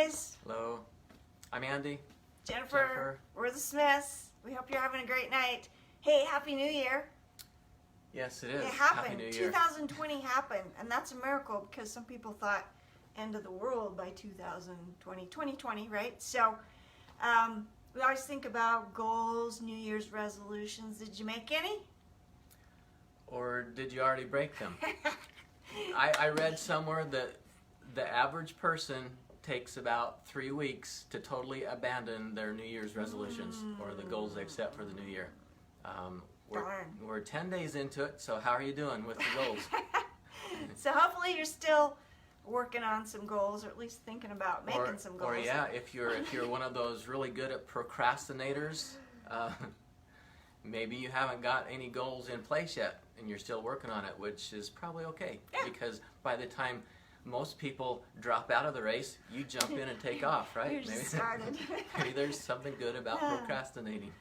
guys. Hello, I'm Andy. Jennifer. We're the Smiths. We hope you're having a great night. Hey, Happy New Year. Yes, it is. It happened. Happy New Year. 2020 happened, and that's a miracle because some people thought end of the world by 2020, right? So we always think about goals, New Year's resolutions. Did you make any? Or did you already break them? I read somewhere that the average person takes about 3 weeks to totally abandon their New Year's resolutions or the goals they've set for the new year. We're 10 days into it, so how are you doing with the goals? So hopefully you're still working on some goals, or at least thinking about making some goals. Or yeah, if you're one of those really good at procrastinators, maybe you haven't got any goals in place yet and you're still working on it, which is probably okay. Yeah. Because by the time most people drop out of the race, you jump in and take off, right? You just started. Maybe there's something good about procrastinating.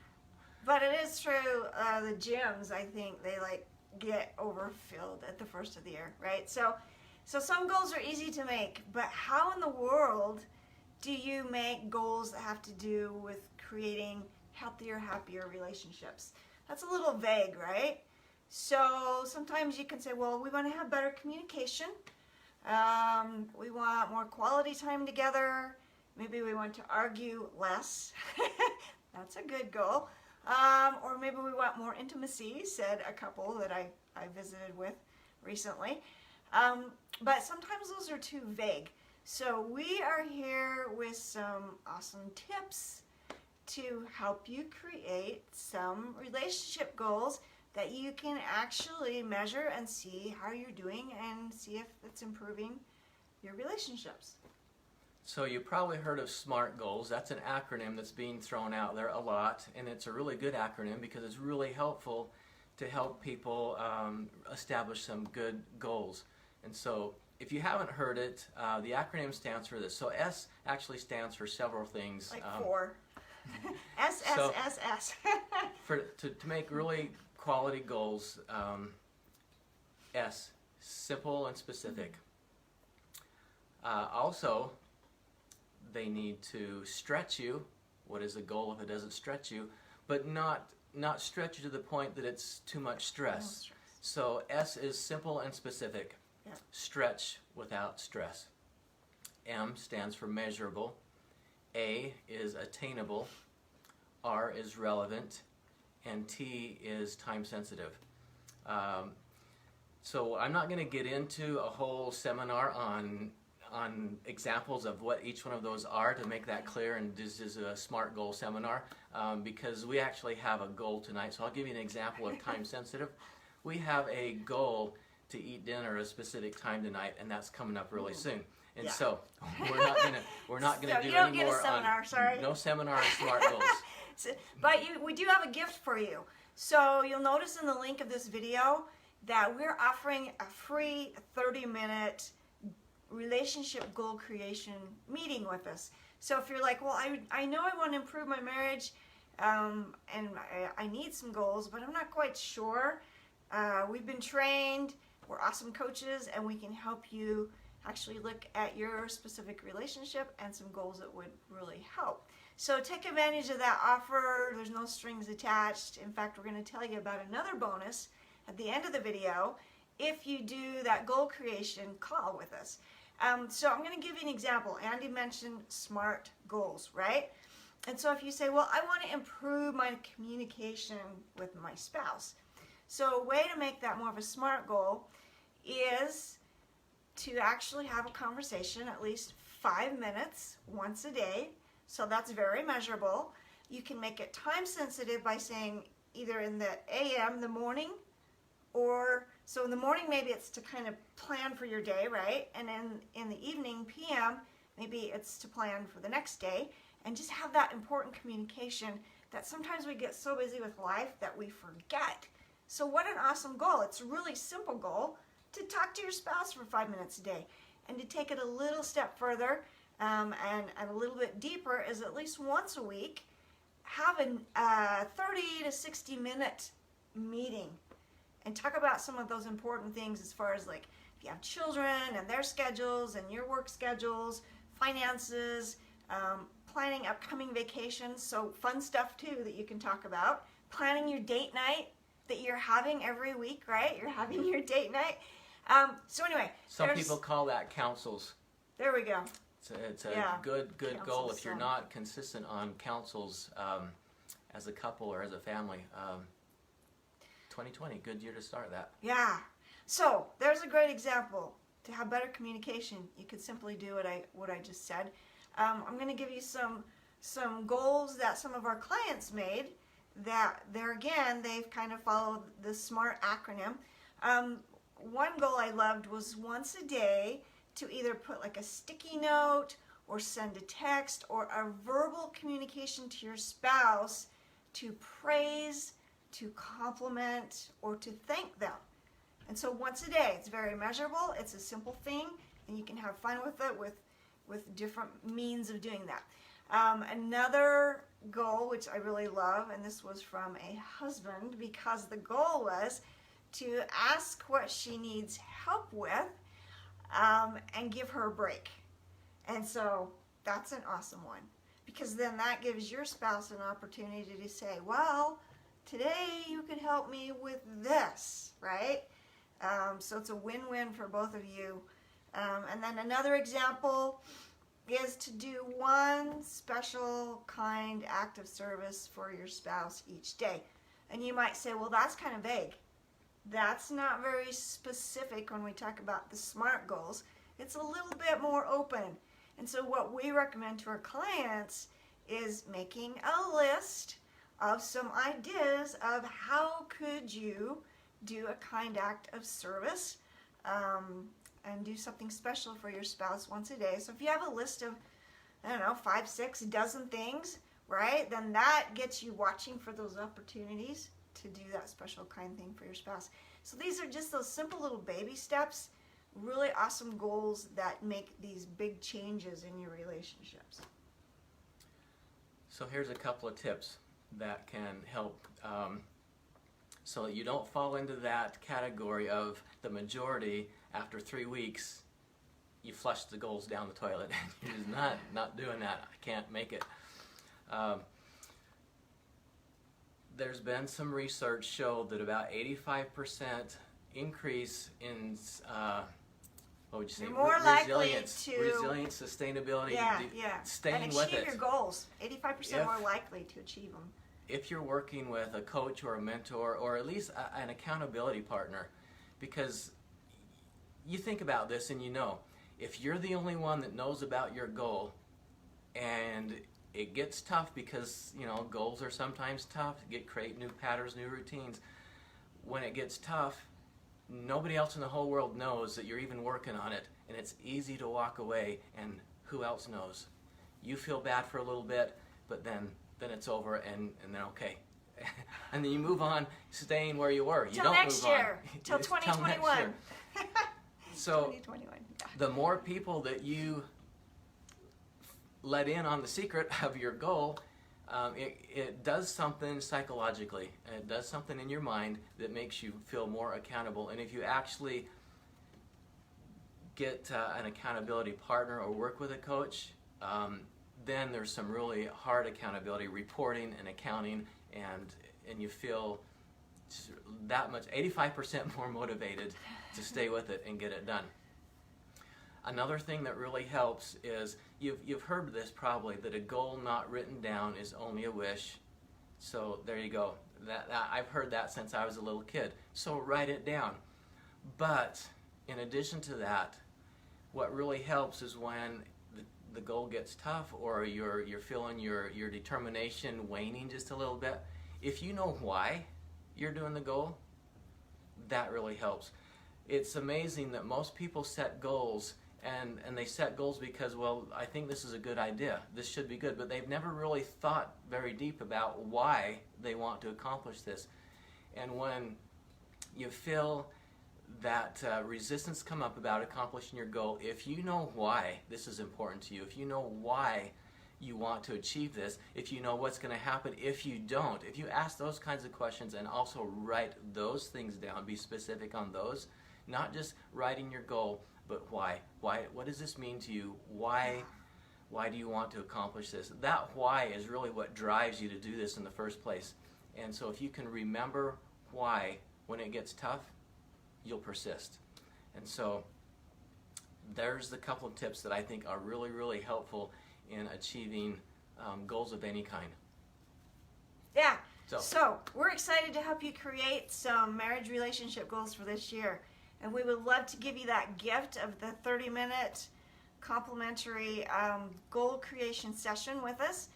But it is true, the gyms, I think, they get overfilled at the first of the year, right? So some goals are easy to make, but how in the world do you make goals that have to do with creating healthier, happier relationships? That's a little vague, right? So sometimes you can say, well, we want to have better communication. We want more quality time together. Maybe we want to argue less. That's a good goal. Or maybe we want more intimacy, said a couple that I visited with recently. But sometimes those are too vague. So we are here with some awesome tips to help you create some relationship goals that you can actually measure and see how you're doing and see if it's improving your relationships. So you probably heard of SMART goals. That's an acronym that's being thrown out there a lot, and it's a really good acronym because it's really helpful to help people establish some good goals. And so if you haven't heard it, the acronym stands for this. So S actually stands for several things. Like four. S, S, so S, S. to make really quality goals, S, simple and specific. Also, they need to stretch you. What is a goal if it doesn't stretch you? But not stretch you to the point that it's too much stress. So S is simple and specific. Yeah. Stretch without stress. M stands for measurable. A is attainable. R is relevant. And T is time sensitive. So I'm not going to get into a whole seminar on examples of what each one of those are to make that clear, and this is a SMART goal seminar because we actually have a goal tonight. So I'll give you an example of time sensitive. We have a goal to eat dinner at a specific time tonight, and that's coming up really soon. And so we're not gonna do any more seminar, on no seminar on SMART goals. But we do have a gift for you. So you'll notice in the link of this video that we're offering a free 30-minute relationship goal creation meeting with us. So if you're like, well, I know I want to improve my marriage and I need some goals, but I'm not quite sure. We've been trained, we're awesome coaches, and we can help you actually look at your specific relationship and some goals that would really help. So take advantage of that offer. There's no strings attached. In fact, we're going to tell you about another bonus at the end of the video if you do that goal creation call with us. So I'm going to give you an example. Andy mentioned SMART goals, right? And so if you say, well, I want to improve my communication with my spouse. So a way to make that more of a SMART goal is to actually have a conversation at least 5 minutes once a day. So that's very measurable. You can make it time sensitive by saying either in the AM, the morning, or so in the morning maybe it's to kind of plan for your day, right? And then in the evening, PM, maybe it's to plan for the next day, and just have that important communication that sometimes we get so busy with life that we forget. So what an awesome goal. It's a really simple goal to talk to your spouse for 5 minutes a day, and to take it a little step further and a little bit deeper is at least once a week have a 30 to 60 minute meeting and talk about some of those important things as far as like if you have children and their schedules and your work schedules, finances, planning upcoming vacations, so fun stuff too that you can talk about. Planning your date night that you're having every week, right? You're having your date night. So anyway, some people call that councils. There we go. It's a good goal if you're so. not consistent on councils as a couple or as a family. 2020, good year to start that. Yeah. So there's a great example. To have better communication, you could simply do what I just said. I'm going to give you some goals that some of our clients made. That there again, they've kind of followed the SMART acronym. One goal I loved was once a day to either put like a sticky note or send a text or a verbal communication to your spouse to praise, to compliment, or to thank them. And so once a day, it's very measurable, it's a simple thing, and you can have fun with it with different means of doing that. Another goal, which I really love, and this was from a husband, because the goal was to ask what she needs help with and give her a break. And so that's an awesome one, because then that gives your spouse an opportunity to say, well, today you could help me with this, right? So it's a win-win for both of you. And then another example is to do one special kind act of service for your spouse each day. And you might say, well, that's kind of vague. That's not very specific when we talk about the SMART goals. It's a little bit more open. And so what we recommend to our clients is making a list of some ideas of how could you do a kind act of service and do something special for your spouse once a day. So if you have a list of, 5, 6 dozen things, right, then that gets you watching for those opportunities to do that special kind thing for your spouse. So these are just those simple little baby steps, really awesome goals that make these big changes in your relationships. So here's a couple of tips that can help so that you don't fall into that category of the majority. After 3 weeks, you flush the goals down the toilet. You're just not doing that. I can't make it. There's been some research showed that about 85% increase in what would you say? You're more likely resilience, to resilience, sustainability, staying and with achieve it. your goals. 85% more likely to achieve them. If you're working with a coach or a mentor or at least an accountability partner, because you think about this and you know, if you're the only one that knows about your goal and it gets tough because, goals are sometimes tough, create new patterns, new routines. When it gets tough, nobody else in the whole world knows that you're even working on it, and it's easy to walk away, and who else knows? You feel bad for a little bit, but then it's over, and then okay. And then you move on, staying where you were. You don't next move year. on. Till 2021. So 2021. Yeah. The more people that you let in on the secret of your goal, it does something psychologically. It does something in your mind that makes you feel more accountable. And if you actually get an accountability partner or work with a coach, then there's some really hard accountability, reporting and accounting, and you feel that much, 85% more motivated to stay with it and get it done. Another thing that really helps is, you've heard this probably, that a goal not written down is only a wish. So there you go. That I've heard that since I was a little kid. So write it down. But in addition to that, what really helps is when the goal gets tough or you're feeling your determination waning just a little bit, if you know why you're doing the goal, that really helps. It's amazing that most people set goals and they set goals because, well, I think this is a good idea, this should be good, but they've never really thought very deep about why they want to accomplish this. And when you feel that resistance come up about accomplishing your goal, if you know why this is important to you, if you know why you want to achieve this, if you know what's going to happen if you don't, if you ask those kinds of questions and also write those things down, be specific on those, not just writing your goal, but why? What does this mean to you? Why Why do you want to accomplish this? That why is really what drives you to do this in the first place. And so if you can remember why when it gets tough, you'll persist. And so there's the couple of tips that I think are really, really helpful in achieving goals of any kind. Yeah. So we're excited to help you create some marriage relationship goals for this year. And we would love to give you that gift of the 30-minute complimentary goal creation session with us.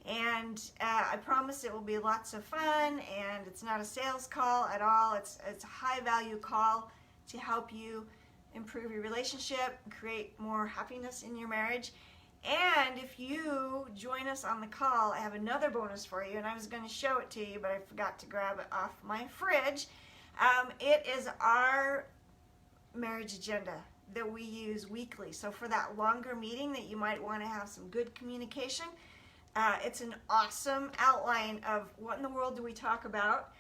And I promise it will be lots of fun, and it's not a sales call at all. It's a high-value call to help you improve your relationship, create more happiness in your marriage. And if you join us on the call, I have another bonus for you, and I was going to show it to you, but I forgot to grab it off my fridge. It is our marriage agenda that we use weekly. So for that longer meeting that you might want to have some good communication, it's an awesome outline of what in the world do we talk about,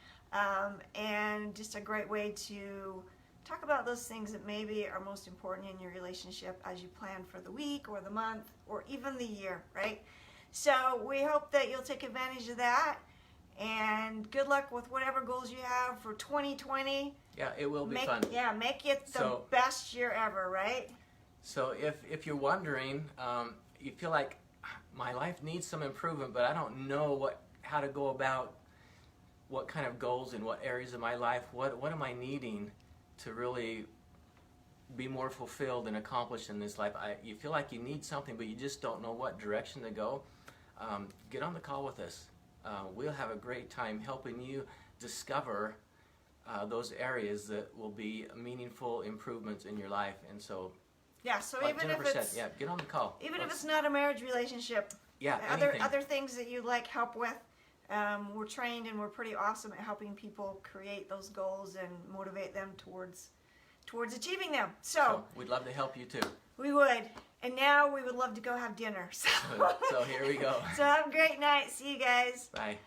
and just a great way to talk about those things that maybe are most important in your relationship as you plan for the week or the month or even the year, right? So we hope that you'll take advantage of that, and good luck with whatever goals you have for 2020. Yeah, it will be fun. Yeah, make it the best year ever, right? So if you're wondering, you feel like my life needs some improvement, but I don't know how to go about what kind of goals in what areas of my life, what am I needing to really be more fulfilled and accomplished in this life. You feel like you need something, but you just don't know what direction to go. Get on the call with us. We'll have a great time helping you discover those areas that will be meaningful improvements in your life. And so, yeah, so like even Jennifer if it's said, get on the call. Even if it's not a marriage relationship, other things that you'd like help with, we're trained and we're pretty awesome at helping people create those goals and motivate them towards achieving them. So we'd love to help you too. We would. And now we would love to go have dinner. So here we go. So have a great night. See you guys. Bye.